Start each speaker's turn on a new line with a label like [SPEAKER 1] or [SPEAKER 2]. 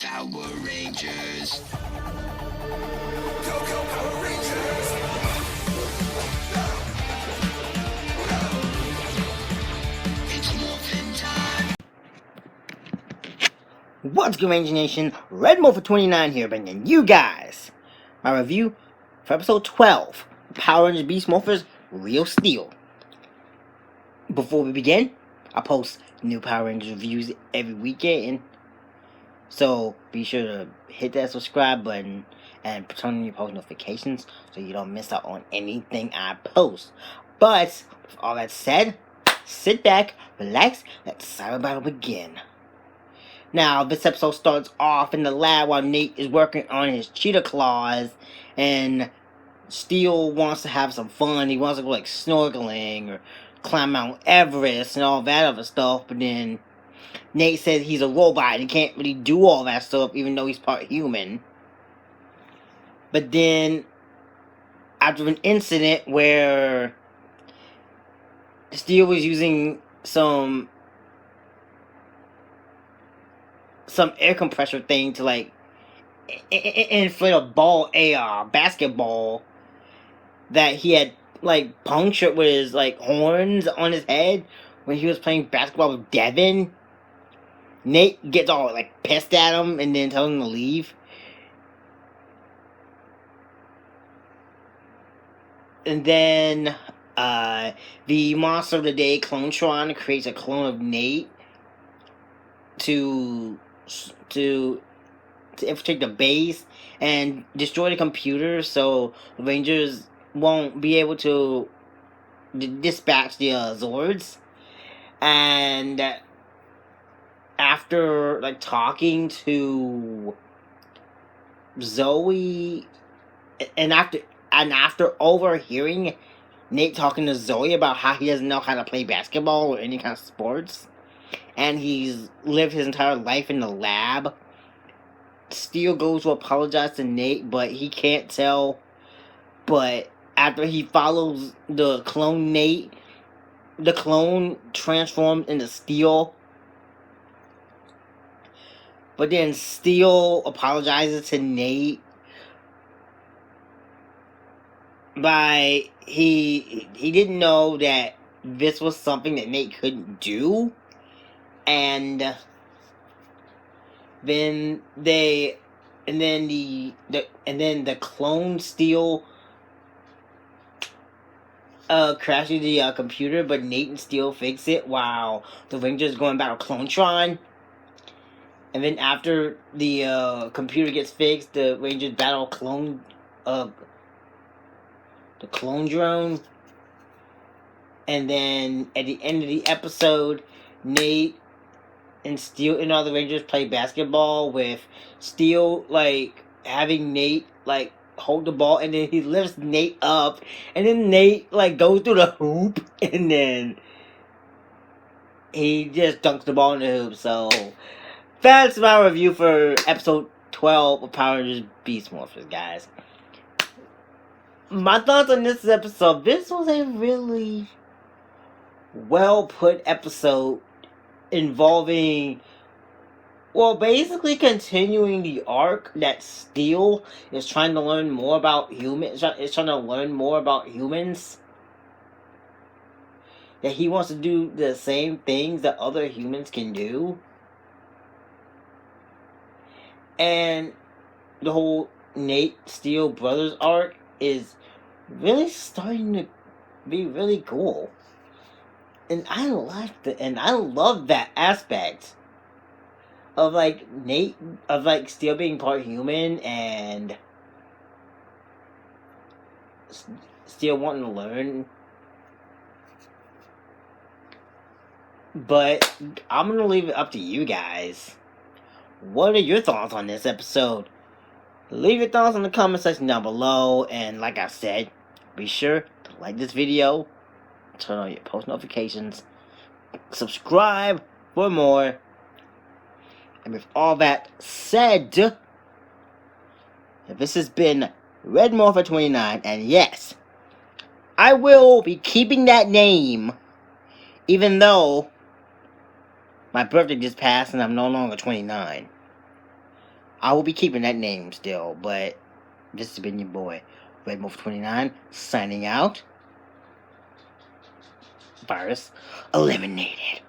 [SPEAKER 1] Power Rangers.
[SPEAKER 2] Go, go, Power Rangers!
[SPEAKER 1] It's morphin' time.
[SPEAKER 3] What's good, Ranger Nation? Red Morpher 29 here, bringing you guys my review for episode 12 of Power Rangers Beast Morphers Real Steel. Before we begin, I post new Power Rangers reviews every weekend, so be sure to hit that subscribe button and turn on your post notifications so you don't miss out on anything I post. But with all that said, sit back, relax, let the cyber battle begin. Now, this episode starts off in the lab while Nate is working on his cheetah claws, and Steel wants to have some fun. He wants to go like snorkeling or climb Mount Everest and all that other stuff, but then Nate says he's a robot and he can't really do all that stuff even though he's part human. But then, after an incident where Steel was using some air compressor thing to like inflate a basketball that he had like punctured with his like horns on his head when he was playing basketball with Devin. Nate gets all like pissed at him and then tells him to leave. And then the monster of the day, Clonetron, creates a clone of Nate to infiltrate the base and destroy the computer, so the Rangers won't be able to dispatch the Zords. And after like talking to Zoe, and after overhearing Nate talking to Zoe about how he doesn't know how to play basketball or any kind of sports, and he's lived his entire life in the lab, Steel goes to apologize to Nate, but he can't tell. But after he follows the clone Nate, the clone transforms into Steel. But then Steel apologizes to Nate by he didn't know that this was something that Nate couldn't do, and then the clone Steel crashes the computer, but Nate and Steel fix it while the Rangers go and battle Clonetron. And then after the computer gets fixed, the Rangers battle the clone drone. And then at the end of the episode, Nate and Steel and all the Rangers play basketball with Steel like having Nate like hold the ball, and then he lifts Nate up, and then Nate like goes through the hoop, and then he just dunks the ball in the hoop. So that's my review for episode 12 of Power Rangers Beast Morphers, guys. My thoughts on this episode: this was a really well put episode involving, well, basically continuing the arc that Steel is trying to learn more about humans. Is trying to learn more about humans. That he wants to do the same things that other humans can do. And the whole Nate Steel brothers arc is really starting to be really cool. And I love that aspect of like Nate, of like Steel being part human and Steel wanting to learn. But I'm gonna leave it up to you guys. What are your thoughts on this episode? Leave your thoughts in the comment section down below, and like I said, be sure to like this video, turn on your post notifications, subscribe for more. And with all that said, this has been Red Morpher 29, and yes, I will be keeping that name, even though my birthday just passed and I'm no longer 29. I will be keeping that name still, but this has been your boy, Red Morpher 29, signing out. Virus eliminated.